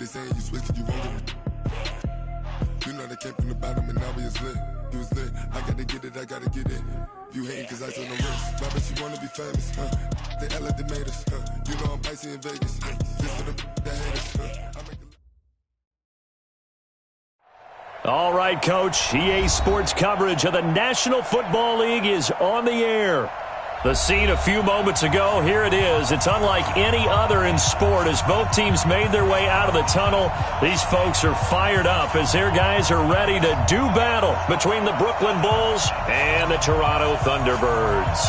saying you switch, you won't get it. You know they came from the bottom and now we is lit. You was lit, I gotta get it, I gotta get it. You hating cause I on the wrist. My bitch, you wanna be famous, huh? They Ella tomatoes, huh? You know I'm icy in Vegas. This for the that haters, huh? All right, Coach. EA Sports coverage of the National Football League is on the air. The scene a few moments ago, here it is. It's unlike any other in sport as both teams made their way out of the tunnel. These folks are fired up as their guys are ready to do battle between the Brooklyn Bulls and the Toronto Thunderbirds.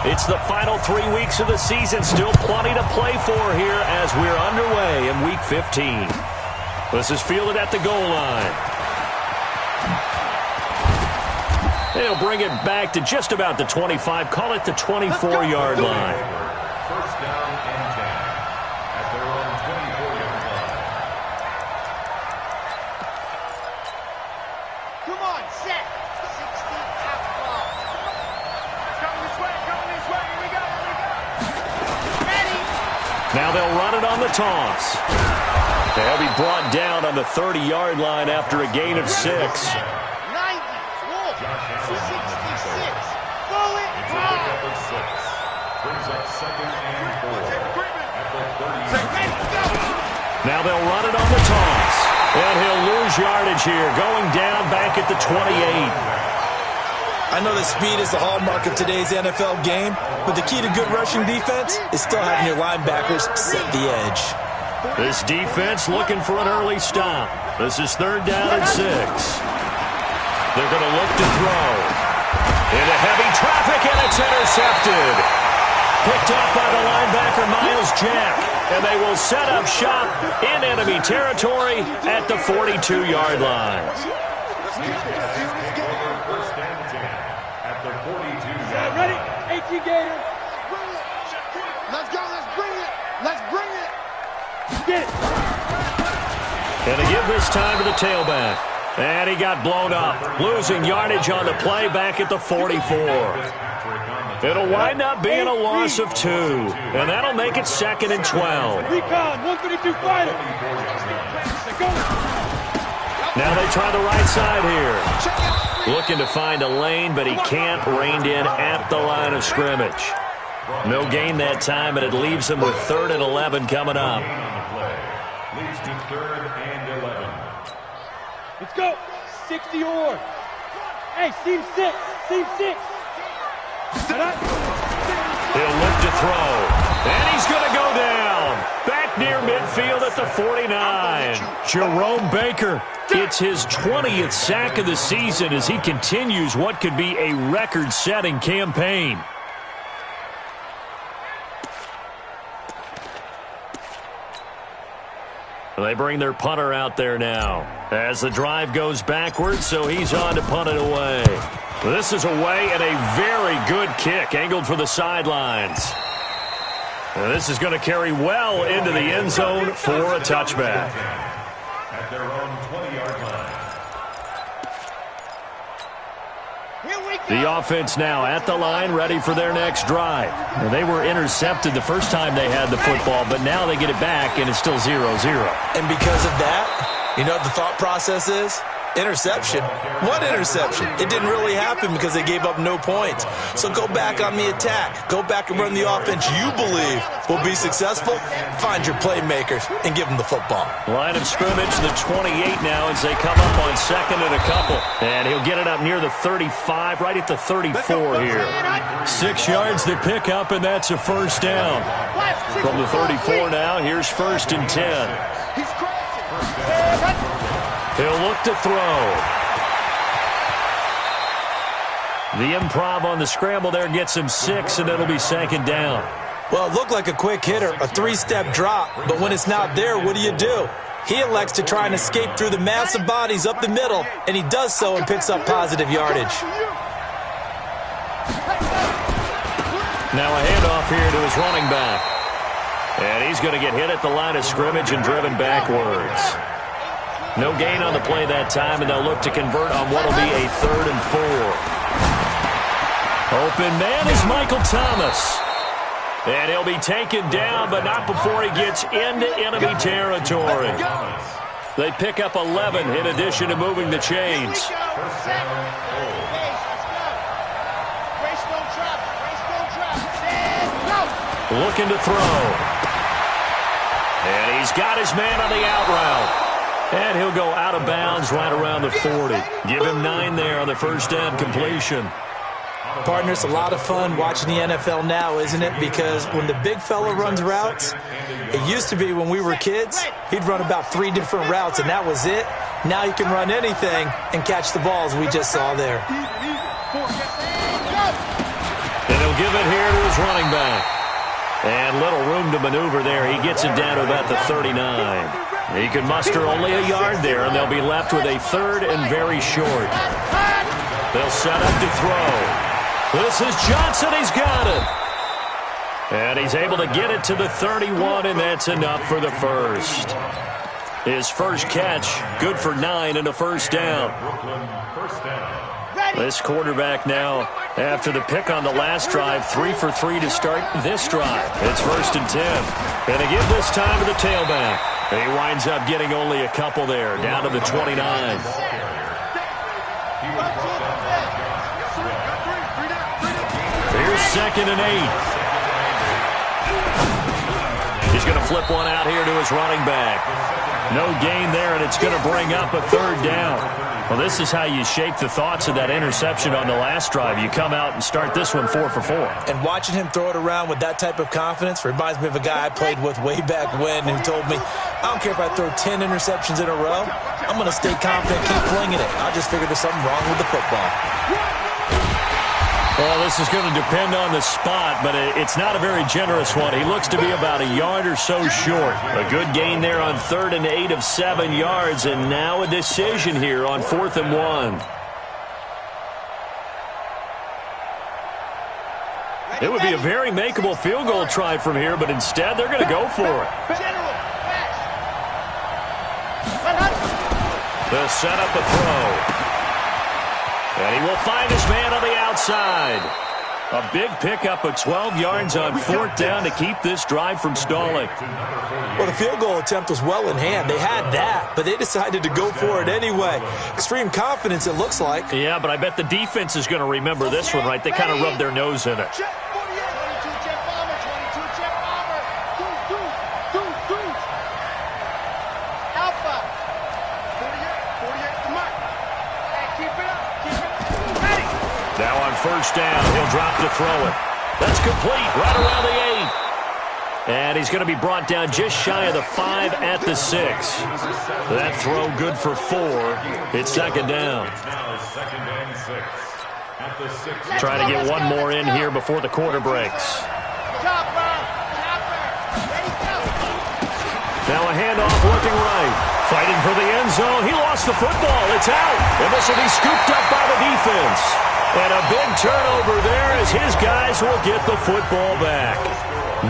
It's the final 3 weeks of the season. Still plenty to play for here as we're underway in Week 15. This is fielded at the goal line. They'll bring it back to just about the 25. Call it the 24-yard line. First down and 10 at their own 24-yard line. Come on, set. 60 half ball. Coming this way, here we go, Ready. Now they'll run it on the toss. They'll be brought down on the 30-yard line after a gain of 6. 66. Bullet. Brings up second and 4 at the 30. Now they'll run it on the toss. And he'll lose yardage here, going down back at the 28. I know that speed is the hallmark of today's NFL game, but the key to good rushing defense is still having your linebackers set the edge. This defense looking for an early stop. This is third down and 6. They're going to look to throw. Into heavy traffic, and it's intercepted. Picked up by the linebacker, Miles Jack. And they will set up shop in enemy territory at the 42-yard line. First and 10 at the 42-yard line. Ready? 18 Gator. Let's go. Let's bring it. Let's bring it. Get it. And they give this time to the tailback. And he got blown up, losing yardage on the play back at the 44. It'll wind up being a loss of 2, and that'll make it second and 12. Recon, 132 fighter. Now they try the right side here. Looking to find a lane, but he can't, reined in at the line of scrimmage. No gain that time, and it leaves him with 3rd and 11 coming up. Leads to 3rd and 11. Let's go. 60 or. Hey, seam 6. Seam 6. He'll look to throw. And he's going to go down. Back near midfield at the 49. Jerome Baker. It's his 20th sack of the season as he continues what could be a record-setting campaign. They bring their punter out there now as the drive goes backwards, so he's on to punt it away. This is away and a very good kick angled for the sidelines. And this is going to carry well into the end zone for a touchback. At their own 20-yard line. The offense now at the line, ready for their next drive. Now, they were intercepted the first time they had the football, but now they get it back, and it's still 0-0. And because of that, you know what the thought process is? Interception. What interception? It didn't really happen because they gave up no points. So go back on the attack. Go back and run the offense you believe will be successful. Find your playmakers and give them the football. Line of scrimmage, the 28 now as they come up on second and a couple. And he'll get it up near the 35, right at the 34 here. 6 yards to pick up, and that's a first down. From the 34 now, here's 1st and 10. He'll look to throw. The improv on the scramble there gets him 6, and it'll be 2nd down. Well, it looked like a quick hitter, a 3-step drop, but when it's not there, what do? He elects to try and escape through the massive bodies up the middle, and he does so and picks up positive yardage. Now a handoff here to his running back. And he's going to get hit at the line of scrimmage and driven backwards. No gain on the play that time, and they'll look to convert on what will be a 3rd and 4. Open man is Michael Thomas. And he'll be taken down, but not before he gets into enemy territory. They pick up 11 in addition to moving the chains. Looking to throw. And he's got his man on the out route. And he'll go out of bounds right around the 40. Give him 9 there on the first down completion. Partner, it's a lot of fun watching the NFL now, isn't it? Because when the big fella runs routes, it used to be when we were kids, he'd run about 3 different routes, and that was it. Now he can run anything and catch the balls we just saw there. And he'll give it here to his running back. And little room to maneuver there. He gets it down to about the 39. He can muster only a yard there, and they'll be left with a 3rd and very short. They'll set up to throw. This is Johnson. He's got it. And he's able to get it to the 31, and that's enough for the first. His first catch, good for 9 and a first down. This quarterback now, after the pick on the last drive, 3 for 3 to start this drive. It's 1st and 10. And they give this time to the tailback. He winds up getting only a couple there, down to the 29. Here's 2nd and 8. He's going to flip one out here to his running back. No gain there, and it's going to bring up a 3rd down. Well, this is how you shake the thoughts of that interception on the last drive. You come out and start this one 4 for 4. And watching him throw it around with that type of confidence reminds me of a guy I played with way back when who told me, I don't care if I throw 10 interceptions in a row. I'm going to stay confident, keep flinging it. I just figured there's something wrong with the football. Well, this is going to depend on the spot, but it's not a very generous one. He looks to be about a yard or so short. A good gain there on 3rd and 8 of 7 yards, and now a decision here on 4th and 1. It would be a very makeable field goal try from here, but instead they're going to go for it. They'll set up a throw. And he will find his man on the outside. A big pickup of 12 yards on 4th down to keep this drive from stalling. Well, the field goal attempt was well in hand. They had that, but they decided to go for it anyway. Extreme confidence, it looks like. Yeah, but I bet the defense is going to remember this one, right? They kind of rubbed their nose in it. Now on 1st down, he'll drop to throw it. That's complete, right around the 8. And he's going to be brought down just shy of the 5 at the 6. That throw good for 4. It's 2nd down. Trying to get one more in here before the quarter breaks. Now a handoff looking right. Fighting for the end zone. He lost the football. It's out. And this will be scooped up by the defense. And a big turnover there as his guys will get the football back.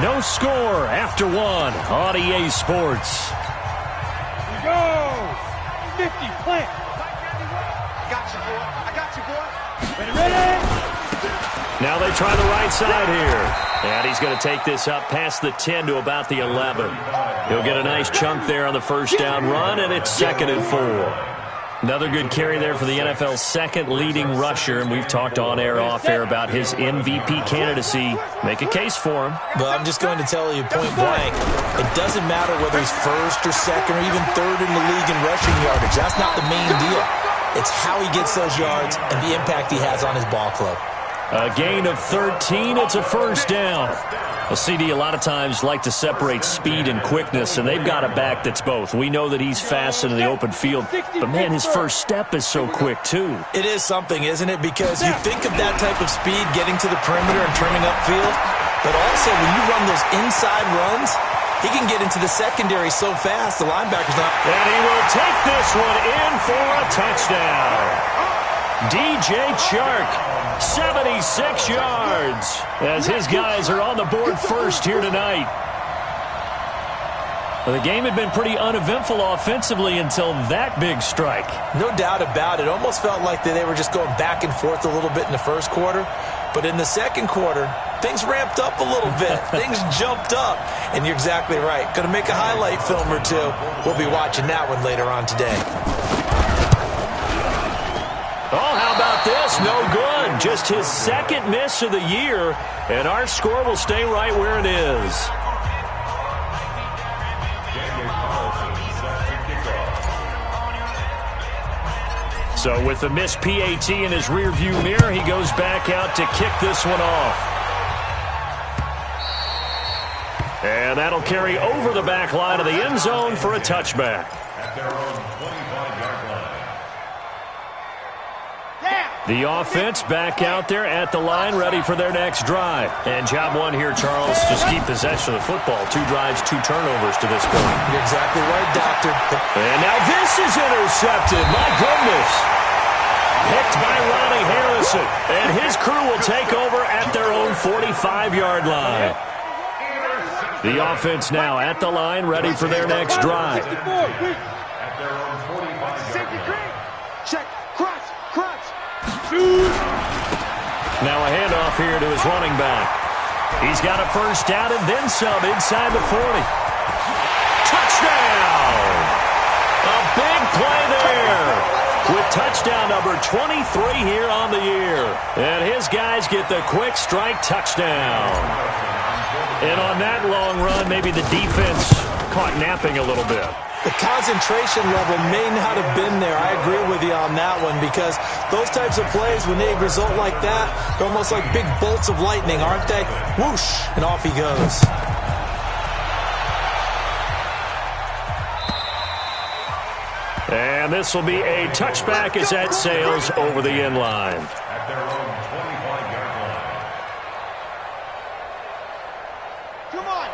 No score after 1 on EA Sports. Go! 50, plant. I got you, boy. Ready? Now they try the right side here. And he's going to take this up past the 10 to about the 11. He'll get a nice chunk there on the first down run, and it's 2nd and 4. Another good carry there for the NFL's second leading rusher, and we've talked on air, off air about his MVP candidacy. Make a case for him. But I'm just going to tell you point blank, it doesn't matter whether he's 1st or 2nd or even 3rd in the league in rushing yardage. That's not the main deal. It's how he gets those yards and the impact he has on his ball club. A gain of 13. It's a first down. A CD a lot of times like to separate speed and quickness, and they've got a back that's both. We know that he's fast in the open field, but, man, his first step is so quick, too. It is something, isn't it? Because you think of that type of speed getting to the perimeter and turning upfield, but also when you run those inside runs, he can get into the secondary so fast, the linebacker's not. And he will take this one in for a touchdown. DJ Chark, 76 yards, as his guys are on the board first here tonight. Well, the game had been pretty uneventful offensively until that big strike. No doubt about it. Almost felt like they were just going back and forth a little bit in the first quarter. But in the second quarter, things ramped up a little bit. Things jumped up. And you're exactly right. Going to make a highlight film or two. We'll be watching that one later on today. Oh, how about this? No good. Just his second miss of the year, and our score will stay right where it is. So with the missed PAT in his rearview mirror, he goes back out to kick this one off. And that'll carry over the back line of the end zone for a touchback. The offense back out there at the line, ready for their next drive. And job one here, Charles, just keep possession of the football. 2 drives, 2 turnovers to this point. You're exactly right, Doctor. And now this is intercepted. My goodness. Picked by Ronnie Harrison. And his crew will take over at their own 45-yard line. The offense now at the line, ready for their next drive. Check, cross. Now a handoff here to his running back. He's got a first down and then some inside the 40. Touchdown! A big play there with touchdown number 23 here on the year. And his guys get the quick strike touchdown. And on that long run, maybe the defense caught napping a little bit. The concentration level may not have been there. I agree with you on that one because those types of plays, when they result like that, they're almost like big bolts of lightning, aren't they? Whoosh, and off he goes. And this will be a touchback as that sails over the end line.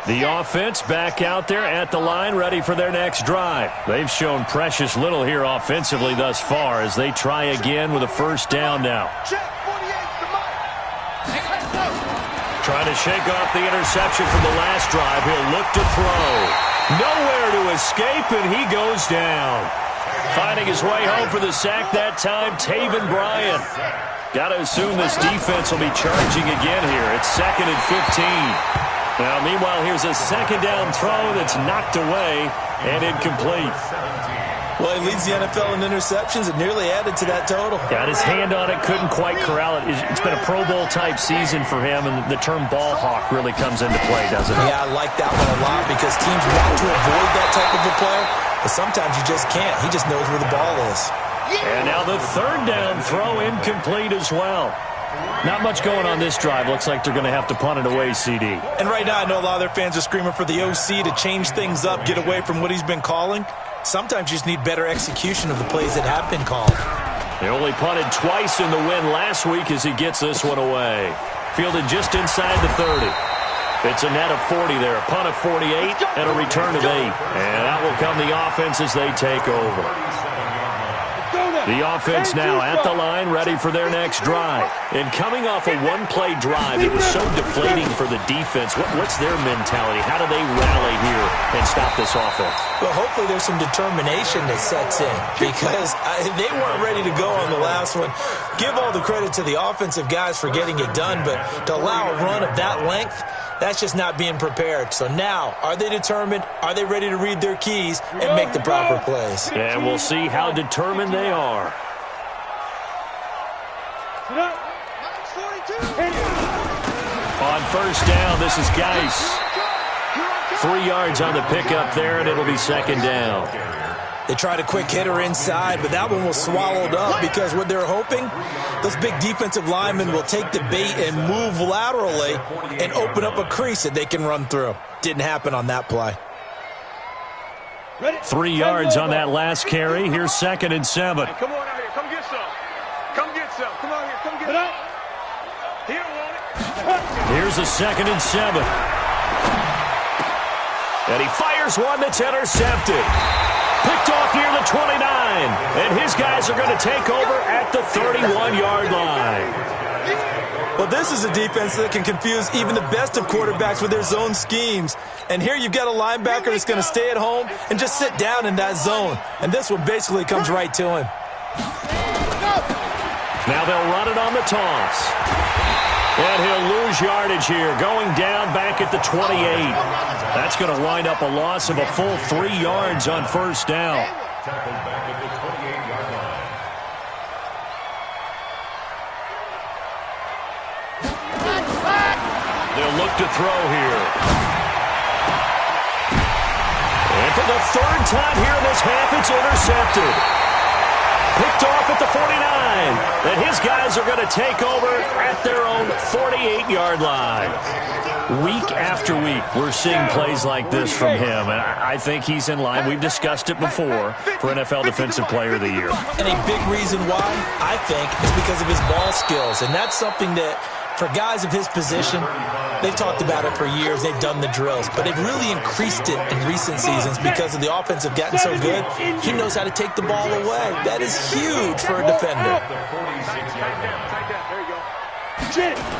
The offense back out there at the line, ready for their next drive. They've shown precious little here offensively thus far as they try again with a first down now. Trying to shake off the interception from the last drive. He'll look to throw. Nowhere to escape, and he goes down. Finding his way home for the sack that time, Taven Bryan. Got to assume this defense will be charging again here. It's 2nd and 15. Now, meanwhile, here's a second down throw that's knocked away and incomplete. Well, he leads the NFL in interceptions and nearly added to that total. Got his hand on it, couldn't quite corral it. It's been a Pro Bowl-type season for him, and the term ball hawk really comes into play, doesn't it? Yeah, I like that one a lot because teams want to avoid that type of a player, but sometimes you just can't. He just knows where the ball is. And now the third down throw incomplete as well. Not much going on this drive. Looks like they're going to have to punt it away, CD. And right now I know a lot of their fans are screaming for the OC to change things up, get away from what he's been calling. Sometimes you just need better execution of the plays that have been called. They only punted twice in the win last week as he gets this one away. Fielded just inside the 30. It's a net of 40 there. A punt of 48 and a return of 8. And that will come the offense as they take over. The offense now at the line, ready for their next drive. And coming off a one-play drive, it was so deflating for the defense. What's their mentality? How do they rally here and stop this offense? Well, hopefully there's some determination that sets in because they weren't ready to go on the last one. Give all the credit to the offensive guys for getting it done, but to allow a run of that length, that's just not being prepared. So now, are they determined? Are they ready to read their keys and make the proper plays? And we'll see how determined they are. On first down, this is Geis. 3 yards on the pickup there, and it'll be second down. They tried a quick hitter inside, but that one was swallowed up because what they're hoping, those big defensive linemen will take the bait and move laterally and open up a crease that they can run through. Didn't happen on that play. 3 yards on that last carry. Here's 2nd and 7. Hey, come on out here. Come get some. Come get some. Come on here. Come get some. He don't want it. Here's a 2nd and 7. And he fires one that's intercepted. Picked off near the 29. And his guys are going to take over at the 31-yard line. Well, this is a defense that can confuse even the best of quarterbacks with their zone schemes. And here you've got a linebacker that's going to stay at home and just sit down in that zone. And this one basically comes right to him. Now they'll run it on the toss. And he'll lose yardage here, going down back at the 28. That's going to wind up a loss of a full 3 yards on first down. Tackled back at the 28-yard line. They'll look to throw here. And for the 3rd time here in this half, it's intercepted. Picked off at the 49. And his guys are going to take over at their own 48-yard line. Week after week, we're seeing plays like this from him, and I think he's in line. We've discussed it before for NFL Defensive Player of the Year. And a big reason why, I think, is because of his ball skills, and that's something that, for guys of his position, they've talked about it for years. They've done the drills, but they've really increased it in recent seasons because of the offense have gotten so good. He knows how to take the ball away. That is huge for a defender.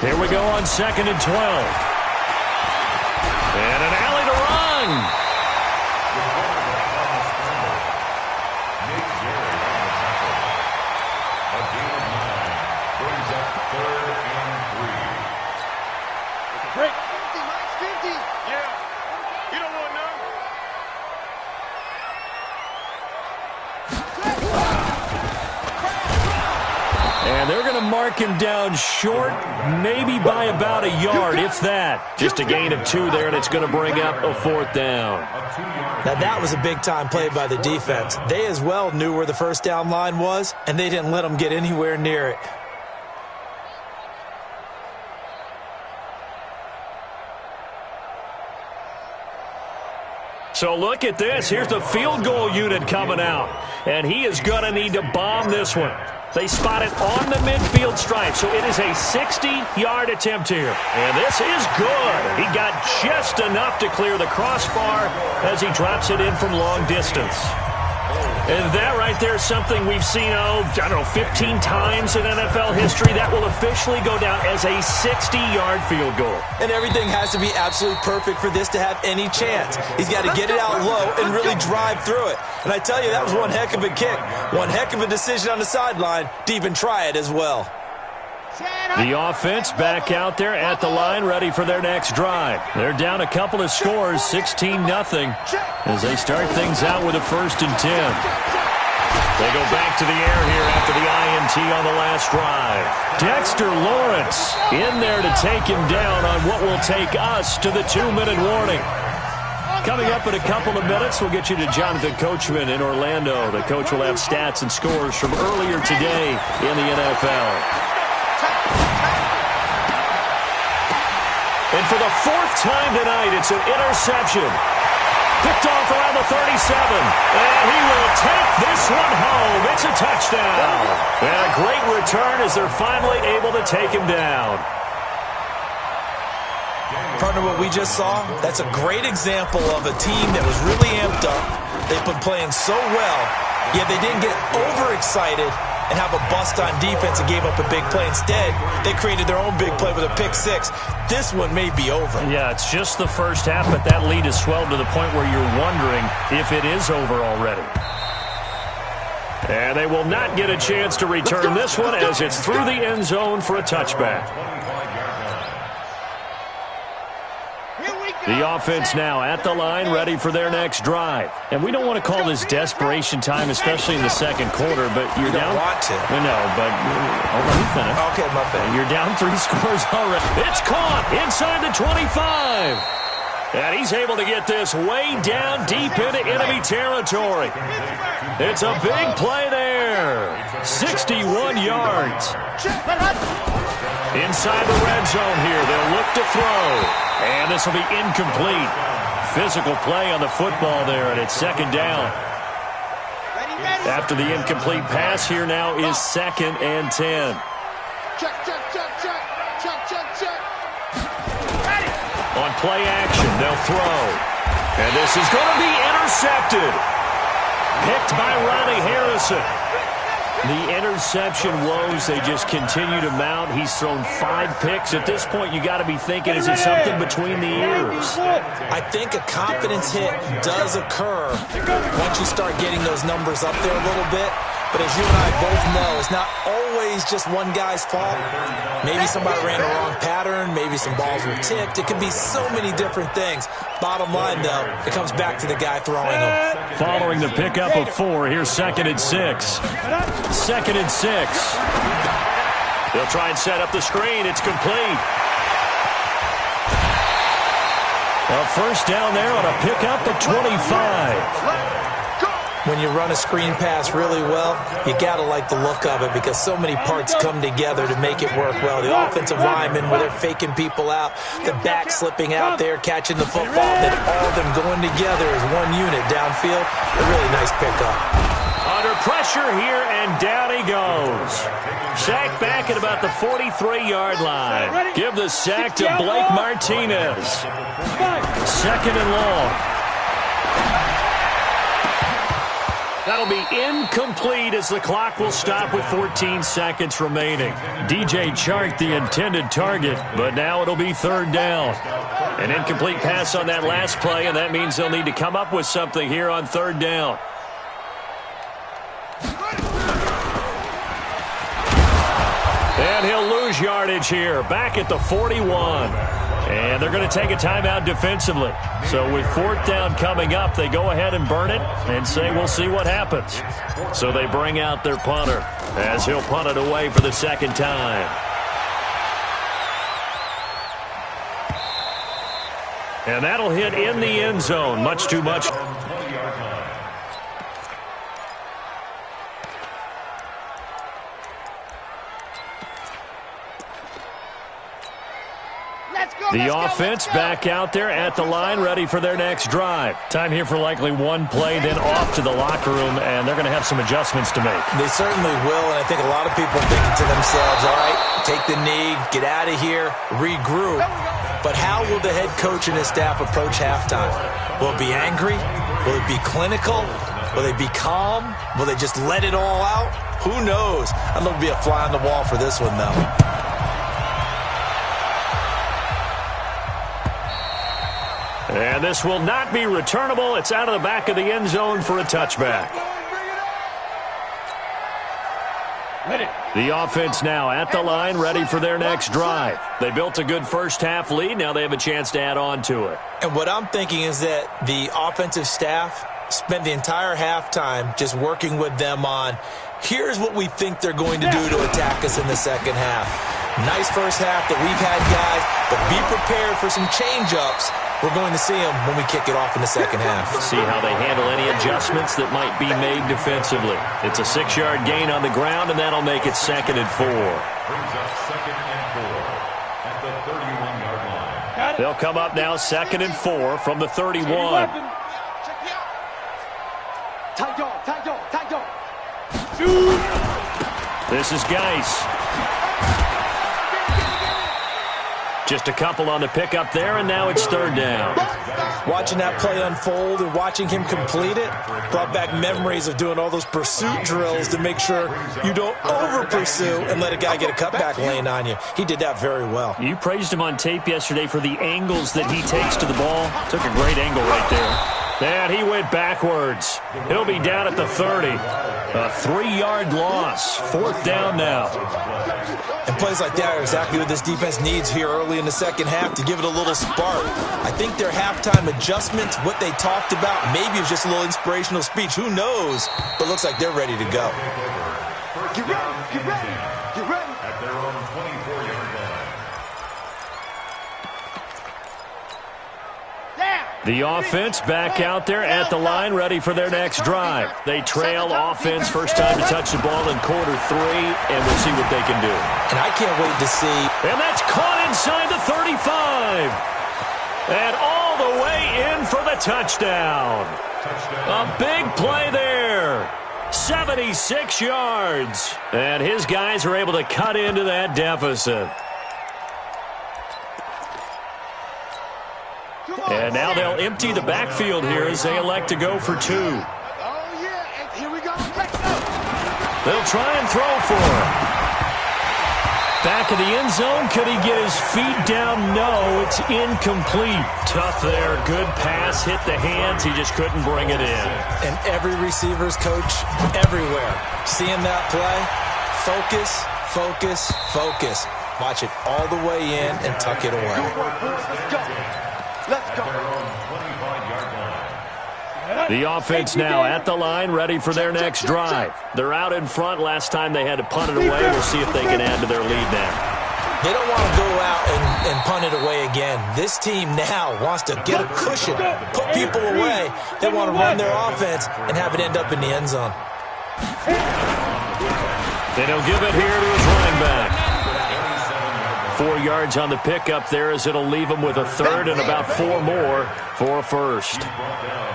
Here we go on 2nd and 12. And an alley to run. Break. 50, yeah. You don't want none. And they're going to mark him down short, maybe by about a yard, if that. Just a gain of 2 there, and it's going to bring up a 4th down. Now, that was a big-time play by the defense. They as well knew where the first down line was, and they didn't let them get anywhere near it. So look at this. Here's the field goal unit coming out. And he is going to need to bomb this one. They spot it on the midfield stripe, so it is a 60-yard attempt here. And this is good. He got just enough to clear the crossbar as he drops it in from long distance. And that right there is something we've seen, 15 times in NFL history. That will officially go down as a 60-yard field goal. And everything has to be absolutely perfect for this to have any chance. He's got to get it out low and really drive through it. And I tell you, that was one heck of a kick. One heck of a decision on the sideline to even try it as well. The offense back out there at the line, ready for their next drive. They're down a couple of scores, 16-0, as they start things out with a 1st and 10. They go back to the air here after the INT on the last drive. Dexter Lawrence in there to take him down on what will take us to the 2-minute warning. Coming up in a couple of minutes, we'll get you to Jonathan Coachman in Orlando. The coach will have stats and scores from earlier today in the NFL. And for the 4th time tonight, it's an interception. Picked off around the 37. And he will take this one home. It's a touchdown. And a great return as they're finally able to take him down. Partner, what we just saw, that's a great example of a team that was really amped up. They've been playing so well, yet they didn't get overexcited and have a bust on defense and gave up a big play. Instead, they created their own big play with a pick-6. This one may be over. Yeah, it's just the first half, but that lead has swelled to the point where you're wondering if it is over already. And they will not get a chance to return this one as it's through the end zone for a touchback. The offense now at the line, ready for their next drive. And we don't want to call this desperation time, especially in the second quarter, but you're down. You don't want to. No, but hold on, finish. Okay, my bad. You're down 3 scores already. It's caught inside the 25. And he's able to get this way down deep into enemy territory. It's a big play there. 61 yards. Inside the red zone here, they'll look to throw. And this will be incomplete. Physical play on the football there, and it's 2nd down. After the incomplete pass, here now is 2nd and 10. On play action, they'll throw. And this is going to be intercepted. Picked by Ronnie Harrison. The interception woes, they just continue to mount. He's thrown 5 picks. At this point, you got to be thinking, is it something between the ears? I think a confidence hit does occur once you start getting those numbers up there a little bit. But as you and I both know, it's not always always just one guy's fault. Maybe somebody ran the wrong pattern. Maybe some balls were tipped. It could be so many different things. Bottom line, though, it comes back to the guy throwing them. Following the pickup of 4, here's 2nd and 6. 2nd and 6. They'll try and set up the screen. It's complete. A first down there on a pickup of 25. When you run a screen pass really well, you got to like the look of it because so many parts come together to make it work well. The offensive linemen, where they're faking people out, the back slipping out there, catching the football, then all of them going together as one unit downfield. A really nice pickup. Under pressure here, and down he goes. Sack back at about the 43-yard line. Give the sack to Blake Martinez. 2nd and long. That'll be incomplete as the clock will stop with 14 seconds remaining. DJ Chark, the intended target, but now it'll be 3rd down. An incomplete pass on that last play, and that means they'll need to come up with something here on 3rd down. And he'll lose yardage here, back at the 41. And they're going to take a timeout defensively. So with 4th down coming up, they go ahead and burn it and say, we'll see what happens. So they bring out their punter as he'll punt it away for the 2nd time. And that'll hit in the end zone. Much too much. The offense back out there at the line, ready for their next drive. Time here for likely one play, then off to the locker room, and they're going to have some adjustments to make. They certainly will, and I think a lot of people are thinking to themselves, all right, take the knee, get out of here, regroup. But how will the head coach and his staff approach halftime? Will it be angry? Will it be clinical? Will they be calm? Will they just let it all out? Who knows? I'd love to be a fly on the wall for this one, though. And this will not be returnable. It's out of the back of the end zone for a touchback. The offense now at the line, ready for their next drive. They built a good first-half lead. Now they have a chance to add on to it. And what I'm thinking is that the offensive staff spent the entire halftime just working with them on, here's what we think they're going to do to attack us in the second half. Nice first half that we've had, guys, but be prepared for some change-ups. We're going to see them when we kick it off in the second half. See how they handle any adjustments that might be made defensively. It's a 6-yard gain on the ground, and that'll make it 2nd and 4. Brings up 2nd and 4 at the 31-yard line. They'll come up now 2nd and 4 from the 31. This is Geis. Just a couple on the pickup there, and now it's 3rd down. Watching that play unfold and watching him complete it brought back memories of doing all those pursuit drills to make sure you don't over-pursue and let a guy get a cutback lane on you. He did that very well. You praised him on tape yesterday for the angles that he takes to the ball. Took a great angle right there. And he went backwards. He'll be down at the 30. A 3-yard loss. 4th down now. And plays like that are exactly what this defense needs here early in the second half to give it a little spark. I think their halftime adjustments, what they talked about, maybe it was just a little inspirational speech. Who knows? But looks like they're ready to go. Get ready, get ready, get ready. At their own 24-yard line. The offense back out there at the line, ready for their next drive. They trail offense, first time to touch the ball in quarter 3, and we'll see what they can do. And I can't wait to see. And that's caught inside the 35. And all the way in for the touchdown. A big play there. 76 yards. And his guys are able to cut into that deficit. And now they'll empty the backfield here as they elect to go for 2. Oh, yeah, and here we go. They'll try and throw for him. Back of the end zone. Could he get his feet down? No, it's incomplete. Tough there. Good pass. Hit the hands. He just couldn't bring it in. And every receiver's coach everywhere seeing that play, Focus, focus, focus. Watch it all the way in and tuck it away. Let's go. The offense now at the line, ready for their next drive. They're out in front. Last time they had to punt it away. We'll see if they can add to their lead now. They don't want to go out and punt it away again. This team now wants to get a cushion, put people away. They want to run their offense and have it end up in the end zone. Then he'll give it here to his running back. 4 yards on the pickup there as it'll leave him with a third and about 4 more for a first.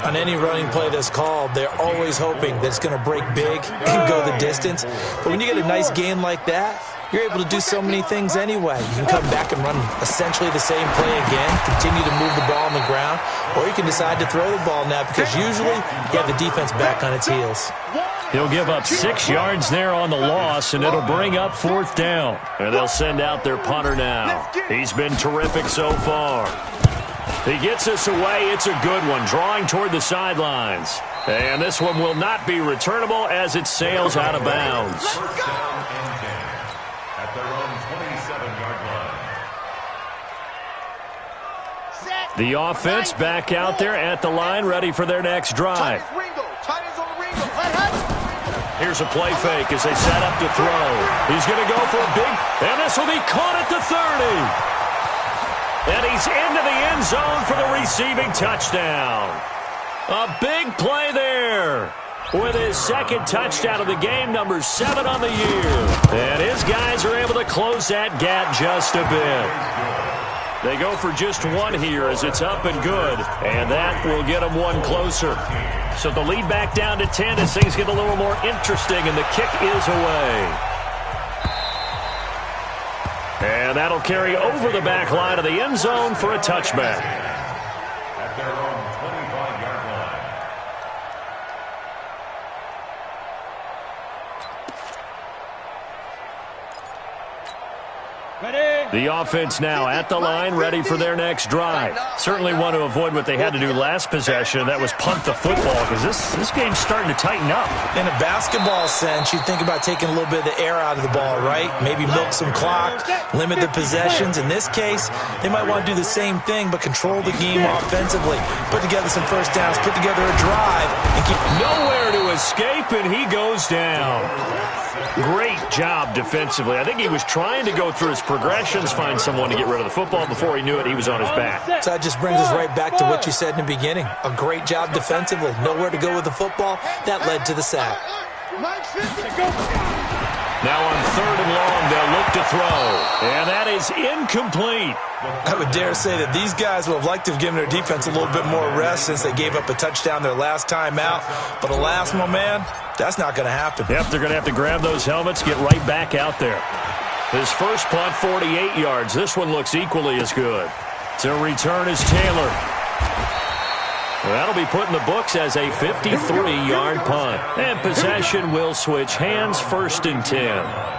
On any running play that's called, they're always hoping that it's going to break big and go the distance. But when you get a nice gain like that, you're able to do so many things anyway. You can come back and run essentially the same play again, continue to move the ball on the ground, or you can decide to throw the ball now because usually you have the defense back on its heels. He'll give up 6 yards there on the loss, and it'll bring up 4th down. And they'll send out their punter now. He's been terrific so far. He gets us away. It's a good one, drawing toward the sidelines. And this one will not be returnable as it sails out of bounds. At their own 27-yard line. The offense back out there at the line, ready for their next drive. Here's a play fake as they set up to throw. He's going to go for a big, and this will be caught at the 30. And he's into the end zone for the receiving touchdown. A big play there. With his second touchdown of the game, number 7 on the year. And his guys are able to close that gap just a bit. They go for just 1 here as it's up and good, and that will get them 1 closer. So the lead back down to 10 as things get a little more interesting, and the kick is away. And that'll carry over the back line of the end zone for a touchback. At their own 25-yard line. The offense now at the line, ready for their next drive. Certainly want to avoid what they had to do last possession. That was punt the football, because this game's starting to tighten up. In a basketball sense, you think about taking a little bit of the air out of the ball, right? Maybe milk some clock, limit the possessions. In this case, they might want to do the same thing, but control the game offensively. Put together some first downs, put together a drive, and keep nowhere to escape, and he goes down. Great job defensively. I think he was trying to go through his progressions, find someone to get rid of the football. Before he knew it, he was on his back. So that just brings us right back to what you said in the beginning. A great job defensively. Nowhere to go with the football. That led to the sack. Now on 3rd and long, they'll look to throw. And that is incomplete. I would dare say that these guys would have liked to have given their defense a little bit more rest since they gave up a touchdown their last time out. But alas, my man, that's not going to happen. Yep, they're going to have to grab those helmets, get right back out there. His first punt, 48 yards. This one looks equally as good. To return is Taylor. That'll be put in the books as a 53-yard punt. And possession will switch hands, 1st and 10.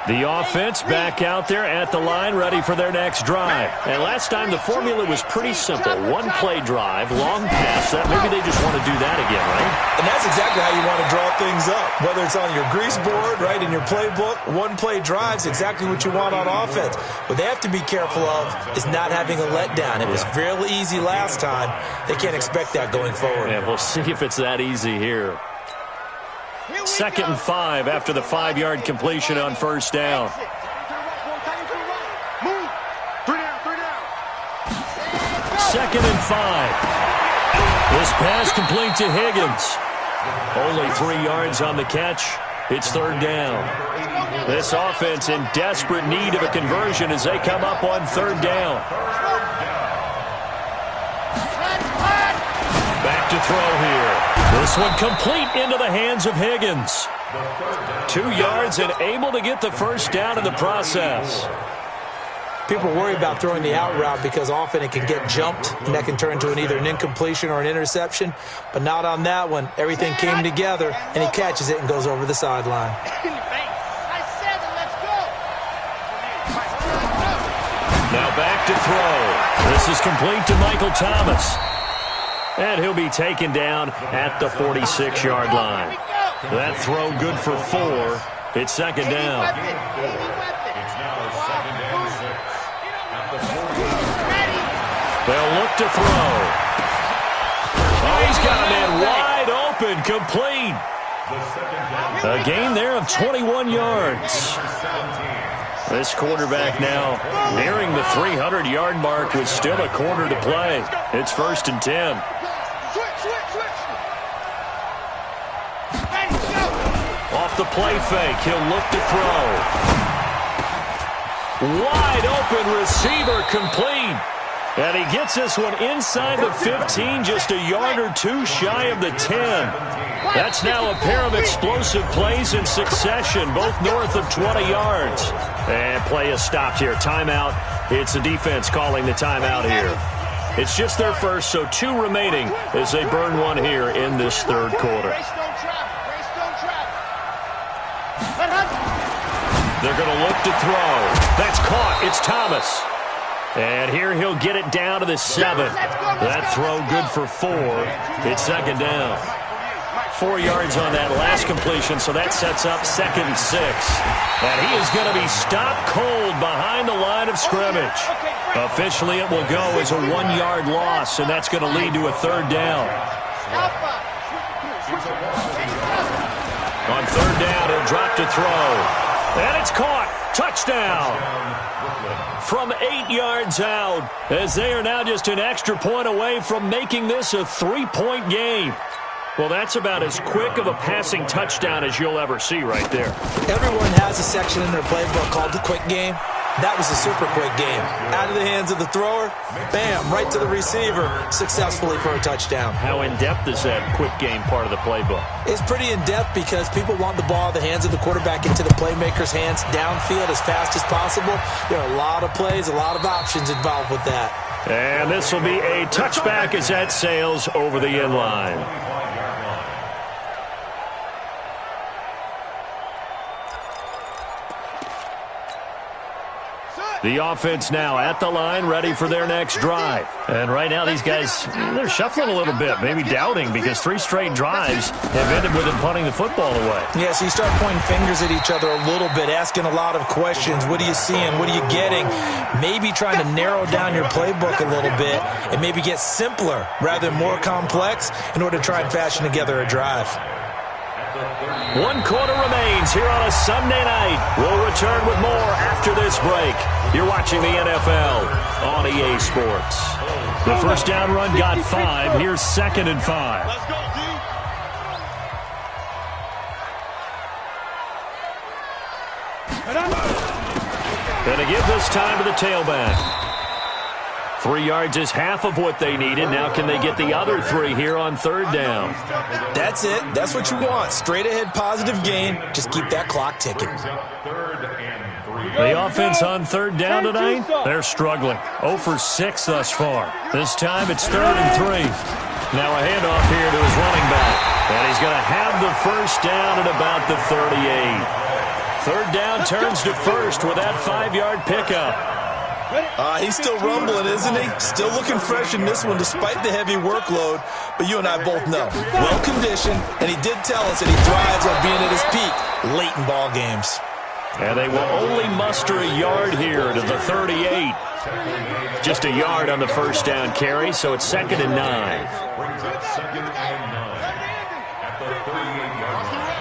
The offense back out there at the line, ready for their next drive. And last time the formula was pretty simple. 1-play drive, long pass. Maybe they just want to do that again, right? And that's exactly how you want to draw things up. Whether it's on your grease board, right, in your playbook, 1-play drive's exactly what you want on offense. What they have to be careful of is not having a letdown. It was fairly easy last time. They can't expect that going forward. Yeah, we'll see if it's that easy here. 2nd and 5 after the 5-yard completion on 1st down. 2nd and 5. This pass complete to Higgins. Only 3 yards on the catch. It's 3rd down. This offense in desperate need of a conversion as they come up on 3rd down. Back to throw here. This one complete into the hands of Higgins. 2 yards and able to get the first down in the process. People worry about throwing the out route because often it can get jumped, and that can turn into either an incompletion or an interception. But not on that one. Everything came together, and he catches it and goes over the sideline. Now back to throw. This is complete to Michael Thomas. And he'll be taken down at the 46-yard line. That throw good for 4. It's second down. It's now second and 6 at the 40. They'll look to throw. Oh, he's got a man wide open, complete. A gain there of 21 yards. This quarterback now nearing the 300-yard mark with still a quarter to play. It's 1st and 10. Off the play fake, he'll look to throw. Wide open receiver, complete. And he gets this one inside the 15, just a yard or 2 shy of the 10. That's now a pair of explosive plays in succession, both north of 20 yards. And play is stopped here. Timeout. It's the defense calling the timeout here. It's just their first, so 2 remaining as they burn one here in this third quarter. They're going to look to throw. That's caught. It's Thomas. And here he'll get it down to the 7. That throw good for 4. It's second down. 4 yards on that last completion, so that sets up 2nd and 6. And he is going to be stopped cold behind the line of scrimmage. Officially, it will go as a 1-yard loss, and that's going to lead to a 3rd down. On 3rd down, he'll drop to throw. And it's caught. Touchdown. From 8 yards out, as they are now just an extra point away from making this a 3-point game. Well, that's about as quick of a passing touchdown as you'll ever see right there. Everyone has a section in their playbook called the quick game. That was a super quick game. Out of the hands of the thrower, bam, right to the receiver, successfully for a touchdown. How in-depth is that quick game part of the playbook? It's pretty in-depth because people want the ball in the hands of the quarterback into the playmaker's hands downfield as fast as possible. There are a lot of plays, a lot of options involved with that. And this will be a touchback as that sails over the end line. The offense now at the line, ready for their next drive. And right now these guys, they're shuffling a little bit, maybe doubting, because 3 straight drives have ended with them punting the football away. Yeah, so you start pointing fingers at each other a little bit, asking a lot of questions. What are you seeing? What are you getting? Maybe trying to narrow down your playbook a little bit and maybe get simpler rather than more complex in order to try and fashion together a drive. 1 quarter remains here on a Sunday night. We'll return with more after this break. You're watching the NFL on EA Sports. The first down run got 5. Here's 2nd and 5. Let's go, D. And to give this time to the tailback. 3 yards is half of what they needed. Now can they get the other 3 here on 3rd down? That's it. That's what you want. Straight ahead positive gain. Just keep that clock ticking. The offense on 3rd down tonight, they're struggling. 0 for 6 thus far. This time it's 3rd and 3. Now a handoff here to his running back. And he's going to have the first down at about the 38. 3rd down turns to 1st with that 5-yard pickup. He's still rumbling, isn't he? Still looking fresh in this one despite the heavy workload. But you and I both know, well-conditioned, and he did tell us that he thrives on being at his peak late in ball games. And they will only muster a yard here to the 38. Just a yard on the first down carry, so it's 2nd and 9. Brings up 2nd and 9 at the 38-yard line.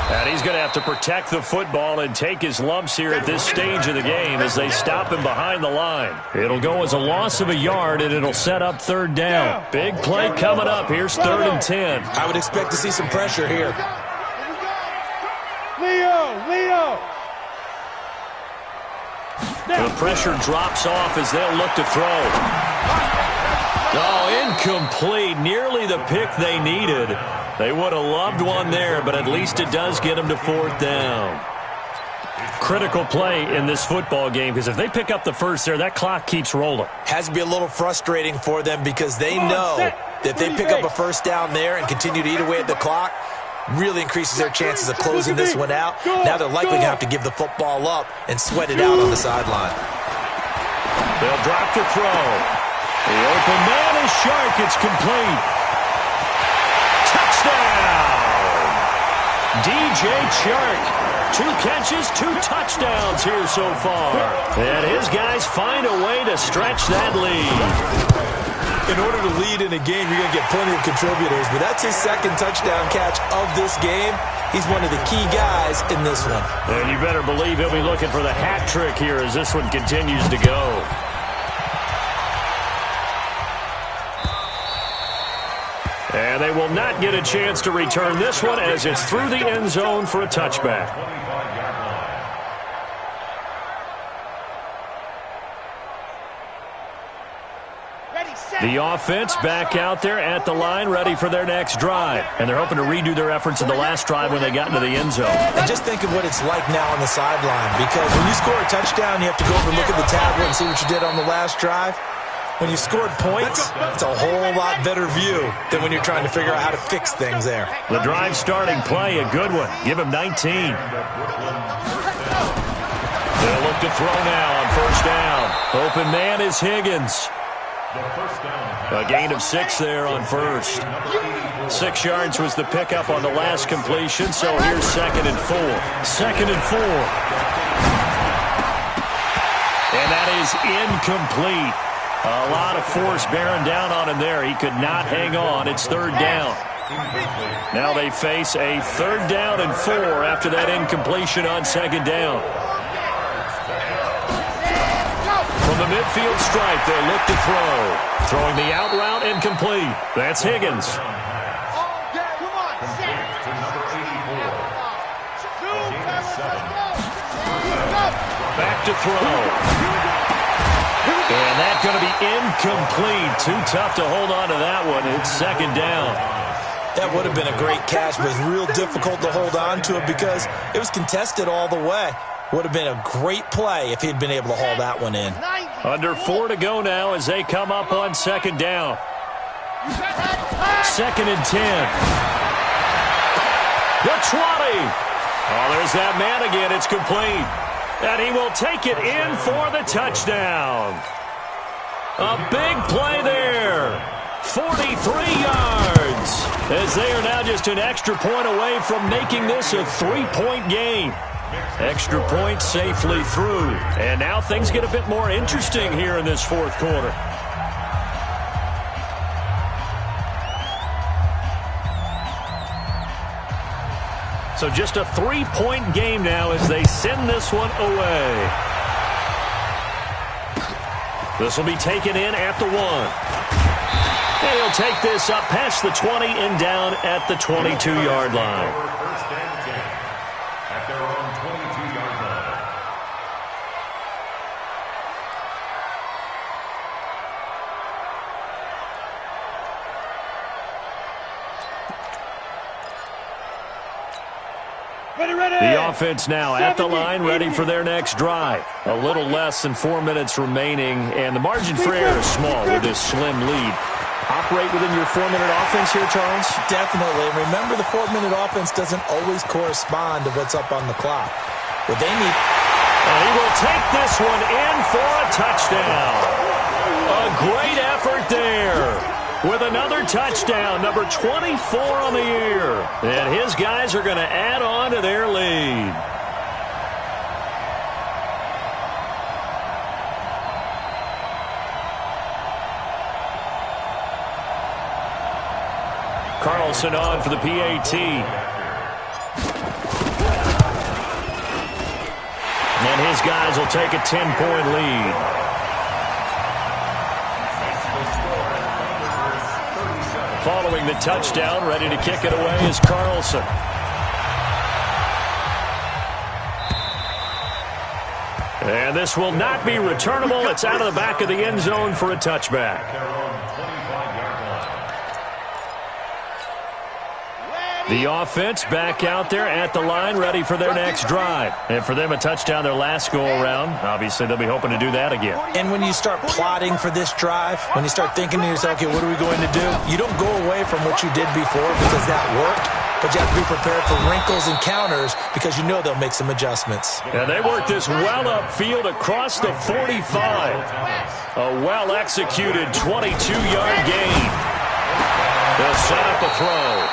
And he's going to have to protect the football and take his lumps here at this stage of the game as they stop him behind the line. It'll go as a loss of a yard, and it'll set up 3rd down. Big play coming up. Here's 3rd and 10. I would expect to see some pressure here. Leo! The pressure drops off as they'll look to throw. Oh, incomplete. Nearly the pick they needed. They would have loved one there, but at least it does get them to 4th down. Critical play in this football game, because if they pick up the first there, that clock keeps rolling. Has to be a little frustrating for them because they know that if they pick up a first down there and continue to eat away at the clock, Really increases their chances of closing this one out. Now they're likely going to have to give the football up and sweat it out on the sideline. They'll drop to throw. The open man is Shark. It's complete. Touchdown! DJ Chark. 2 catches, 2 touchdowns here so far. And his guys find a way to stretch that lead. In order to lead in a game, you're going to get plenty of contributors, but that's his 2nd touchdown catch of this game. He's one of the key guys in this one. And you better believe he'll be looking for the hat trick here as this one continues to go. And they will not get a chance to return this one as it's through the end zone for a touchback. The offense back out there at the line, ready for their next drive. And they're hoping to redo their efforts in the last drive when they got into the end zone. And just think of what it's like now on the sideline, because when you score a touchdown, you have to go over and look at the tablet and see what you did on the last drive. When you scored points, it's a whole lot better view than when you're trying to figure out how to fix things there. The drive starting play, a good one. Give him 19. They'll look to throw now on first down. Open man is Higgins. A gain of 6 there on first. 6 yards was the pickup on the last completion, so here's 2nd and 4. 2nd and 4. And that is incomplete. A lot of force bearing down on him there. He could not hang on. It's 3rd down. Now they face a 3rd down and 4 after that incompletion on 2nd down. From the midfield stripe, they'll look to throw. Throwing the out route incomplete. That's Higgins. Back to throw. And that's going to be incomplete. Too tough to hold on to that one. It's 2nd down. That would have been a great catch, but it was real difficult to hold on to it because it was contested all the way. Would have been a great play if he'd been able to haul that one in. Under 4 to go now as they come up on 2nd down. 2nd and 10. The 20. Oh, there's that man again. It's complete. And he will take it in for the touchdown. A big play there. 43 yards. As they are now just an extra point away from making this a 3-point game. Extra point safely through. And now things get a bit more interesting here in this 4th quarter. So just a 3-point game now as they send this one away. This will be taken in at the 1. And he'll take this up past the 20 and down at the 22-yard line. The offense now at the line, ready for their next drive. A little less than 4 minutes remaining, and the margin for error is small with this slim lead. Operate within your 4-minute offense here, Charles? Definitely. Remember, the 4-minute offense doesn't always correspond to what's up on the clock. What they need... And he will take this one in for a touchdown. A great effort there. With another touchdown, number 24 on the year. And his guys are going to add on to their lead. Carlson on for the PAT. And his guys will take a 10-point lead. Following the touchdown, ready to kick it away is Carlson. And this will not be returnable. It's out of the back of the end zone for a touchback. The offense back out there at the line, ready for their next drive. And for them, a touchdown their last go-around. Obviously, they'll be hoping to do that again. And when you start plotting for this drive, when you start thinking to yourself, okay, what are we going to do? You don't go away from what you did before because that worked. but you have to be prepared for wrinkles and counters because you know they'll make some adjustments. And they work this well upfield across the 45. A well-executed 22-yard gain. They'll set up a throw.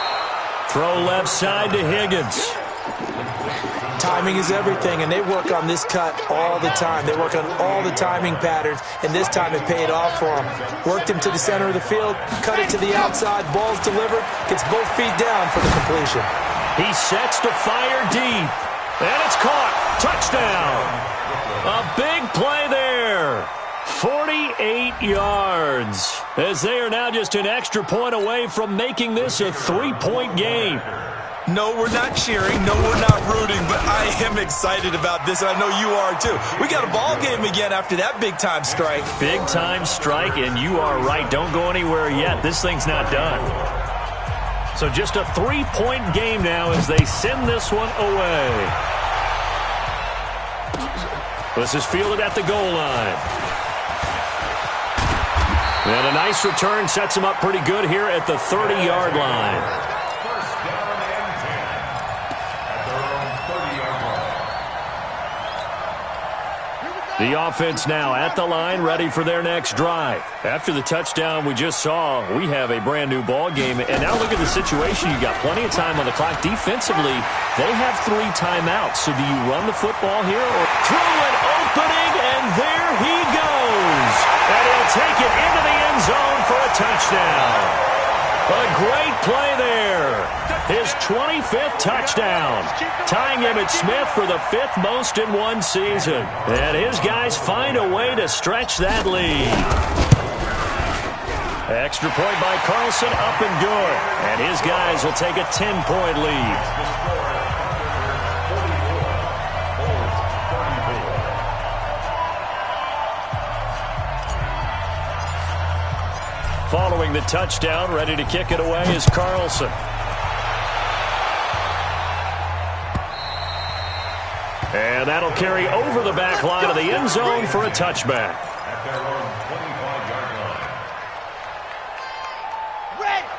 Throw left side to Higgins. Timing is everything, and they work on this cut all the time. They work on all the timing patterns, and this time it paid off for them. Worked him to the center of the field, cut it to the outside, ball's delivered, gets both feet down for the completion. He sets to fire deep, and it's caught. Touchdown. A big play there. 48 yards, as they are now just an extra point away from making this a 3-point game. No, we're not cheering. No, we're not rooting, but I am excited about this, and I know you are too. We got a ball game again after that big-time strike. Big-time strike, and you are right. Don't go anywhere yet. This thing's not done. So just a 3-point game now as they send this one away. This is fielded at the goal line. And a nice return sets him up pretty good here at the 30-yard line. The offense now at the line, ready for their next drive. After the touchdown we just saw, we have a brand-new ball game. And now look at the situation. You got plenty of time on the clock. Defensively, they have 3 timeouts. So do you run the football here? Or through an opening, and there he goes. And he'll take it into the end zone for a touchdown. A great play there. His 25th touchdown, tying Emmitt Smith for the 5th most in one season. And his guys find a way to stretch that lead. Extra point by Carlson, up and good. And his guys will take a 10-point lead. Following the touchdown, ready to kick it away is Carlson. And that'll carry over the back line of the end zone for a touchback.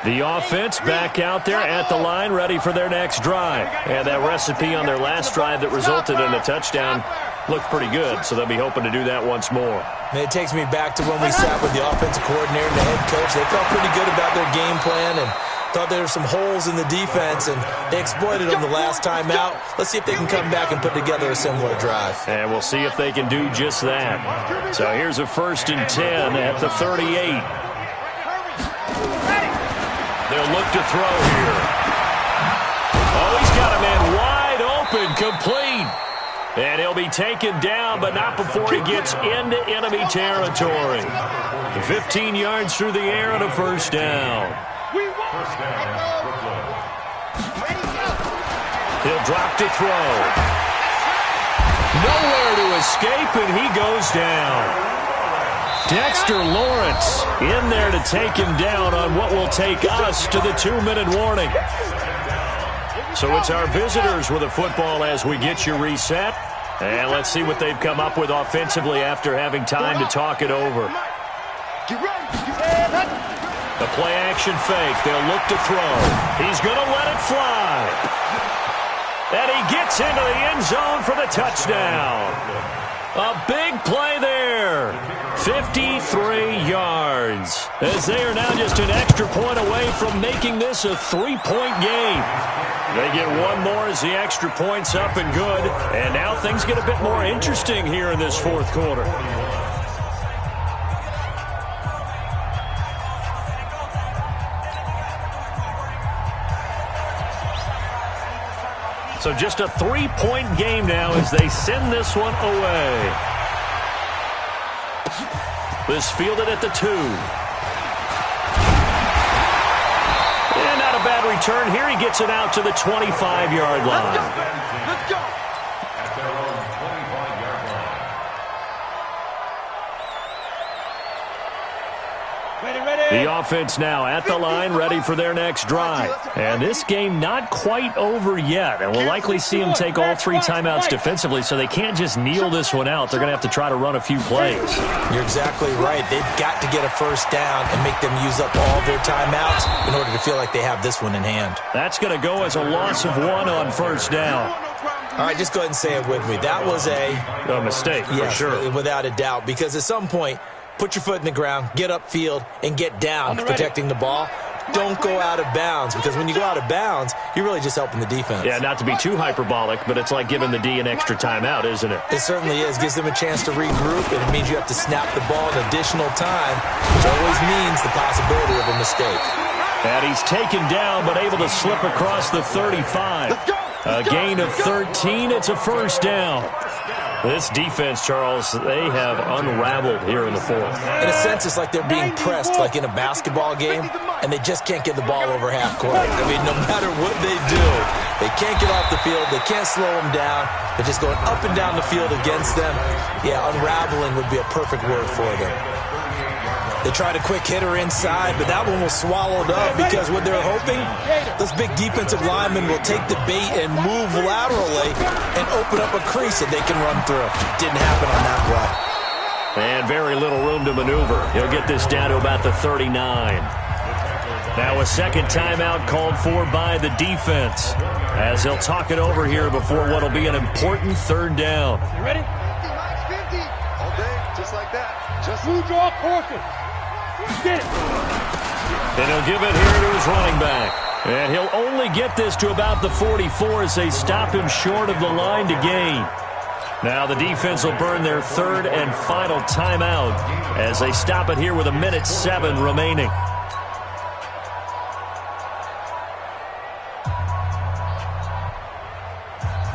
The offense back out there at the line, ready for their next drive. And that recipe on their last drive that resulted in a touchdown looked pretty good, so they'll be hoping to do that once more. It takes me back to when we sat with the offensive coordinator and the head coach. They felt pretty good about their game plan and thought there were some holes in the defense, and they exploited them the last time out. Let's see if they can come back and put together a similar drive. And we'll see if they can do just that. So here's a 1st and 10 at the 38. They'll look to throw here. Oh, he's got a man wide open, complete. And he'll be taken down, but not before he gets into enemy territory. 15 yards through the air and a 1st down. He'll drop to throw. Nowhere to escape, and he goes down. Dexter Lawrence in there to take him down on what will take us to the 2-minute warning. So it's our visitors with a football as we get you reset. And let's see what they've come up with offensively after having time to talk it over. The play-action fake. They'll look to throw. He's going to let it fly. And he gets into the end zone for the touchdown. A big play there. 53 yards. As they are now just an extra point away from making this a 3-point game. They get one more as the extra point's up and good. And now things get a bit more interesting here in this 4th quarter. So just a 3-point game now as they send this one away. This fielded at the 2. And not a bad return here. He gets it out to the 25-yard line. Let's go. At their own 25-yard line. The offense now at the line, ready for their next drive. And this game not quite over yet. And we'll likely see them take all 3 timeouts defensively, so they can't just kneel this one out. They're going to have to try to run a few plays. You're exactly right. They've got to get a first down and make them use up all their timeouts in order to feel like they have this one in hand. That's going to go as a loss of 1 on first down. All right, just go ahead and say it with me. That was a mistake, for sure. Without a doubt, because at some point, put your foot in the ground, get upfield, and get down protecting the ball. Don't go out of bounds, because when you go out of bounds, you're really just helping the defense. Yeah, not to be too hyperbolic, but it's like giving the D an extra timeout, isn't it? It certainly is. Gives them a chance to regroup, and it means you have to snap the ball an additional time, which always means the possibility of a mistake. And he's taken down, but able to slip across the 35. A gain of 13. It's a first down. This defense, Charles, they have unraveled here in the fourth. In a sense, it's like they're being pressed like in a basketball game, and they just can't get the ball over half court. I mean, no matter what they do, they can't get off the field. They can't slow them down. They're just going up and down the field against them. Yeah, unraveling would be a perfect word for them. They tried a quick hitter inside, but that one was swallowed up because what they're hoping, those big defensive linemen will take the bait and move laterally and open up a crease that they can run through. Didn't happen on that play. And very little room to maneuver. He'll get this down to about the 39. Now a second timeout called for by the defense as they'll talk it over here before what will be an important third down. You ready? 50, Max, 50. All day, just like that. Just move your portion. Get it. And he'll give it here to his running back. And he'll only get this to about the 44 as they stop him short of the line to gain. Now the defense will burn their third and final timeout as they stop it here with 1:07 remaining.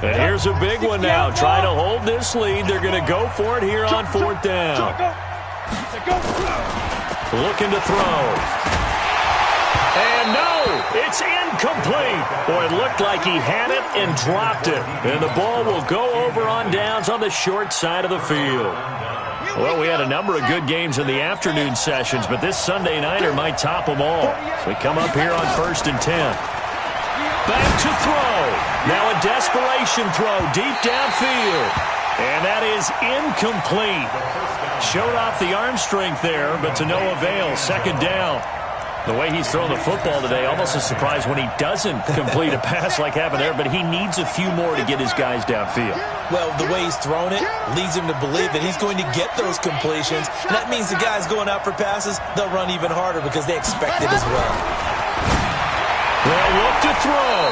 And here's a big one now. Trying to hold this lead. They're going to go for it here on fourth down. Looking to throw. And no, it's incomplete. Boy, it looked like he had it and dropped it. And the ball will go over on downs on the short side of the field. Well, we had a number of good games in the afternoon sessions, but this Sunday nighter might top them all. So we come up here on 1st and 10. Back to throw. Now a desperation throw deep downfield. And that is incomplete. Showed off the arm strength there, but to no avail. Second down. The way he's throwing the football today, almost a surprise when he doesn't complete a pass like happened there, but he needs a few more to get his guys downfield. Well, the way he's thrown it leads him to believe that he's going to get those completions. And that means the guys going out for passes, they'll run even harder because they expect it as well. They'll look to throw.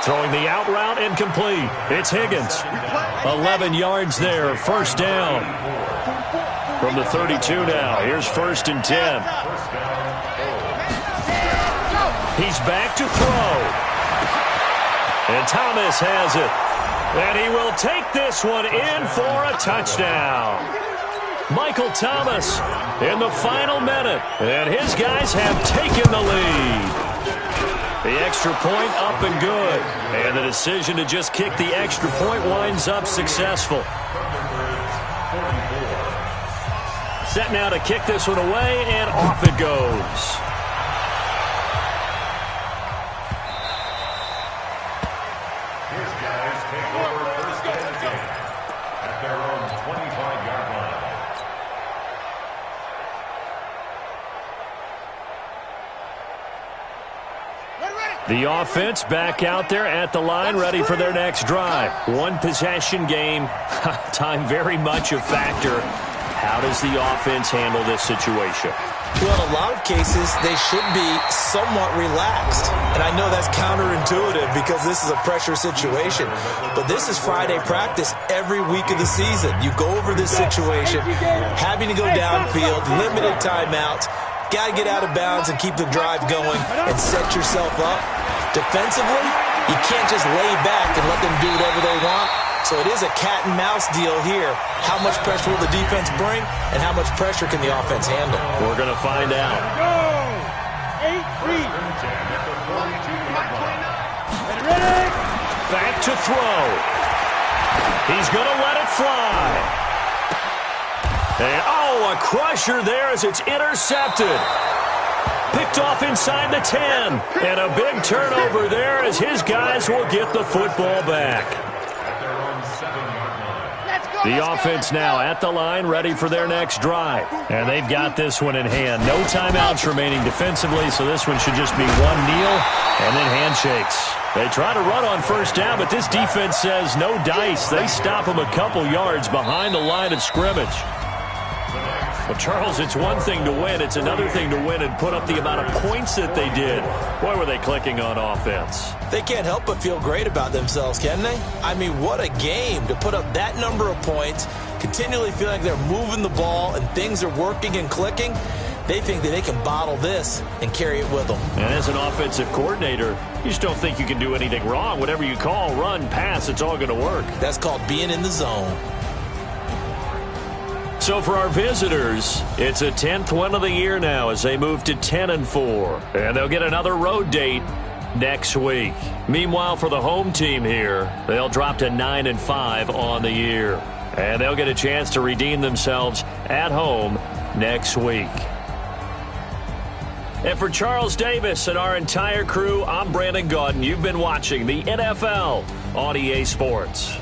Throwing the out route incomplete. It's Higgins. 11 yards there. First down. From the 32 now. Here's 1st and 10. He's back to throw. And Thomas has it. And he will take this one in for a touchdown. Michael Thomas in the final minute. And his guys have taken the lead. The extra point up and good. And the decision to just kick the extra point winds up successful. Set now to kick this one away, and off it goes. His guys take over first and 10 at their own 25-yard line. The offense back out there at the line, ready for their next drive. One possession game. Time very much a factor. How does the offense handle this situation? Well, in a lot of cases, they should be somewhat relaxed. And I know that's counterintuitive because this is a pressure situation. But this is Friday practice every week of the season. You go over this situation, having to go downfield, limited timeouts, got to get out of bounds and keep the drive going and set yourself up. Defensively, you can't just lay back and let them do whatever they want. So it is a cat and mouse deal here. How much pressure will the defense bring, and how much pressure can the offense handle? We're going to find out. Go! 8-3. Ready? Back to throw. He's going to let it fly. And, oh, a crusher there as it's intercepted. Picked off inside the 10. And a big turnover there as his guys will get the football back. At their own 7-yard line. The offense now at the line, ready for their next drive. And they've got this one in hand. No timeouts remaining defensively, so this one should just be one kneel and then handshakes. They try to run on first down, but this defense says no dice. They stop them a couple yards behind the line of scrimmage. Well, Charles, it's one thing to win. It's another thing to win and put up the amount of points that they did. Boy, were they clicking on offense. They can't help but feel great about themselves, can they? I mean, what a game to put up that number of points, continually feeling like they're moving the ball and things are working and clicking. They think that they can bottle this and carry it with them. And as an offensive coordinator, you just don't think you can do anything wrong. Whatever you call, run, pass, it's all going to work. That's called being in the zone. So for our visitors, it's a 10th win of the year now as they move to 10-4. And they'll get another road date next week. Meanwhile, for the home team here, they'll drop to 9-5 on the year. And they'll get a chance to redeem themselves at home next week. And for Charles Davis and our entire crew, I'm Brandon Gaudin. You've been watching the NFL on EA Sports.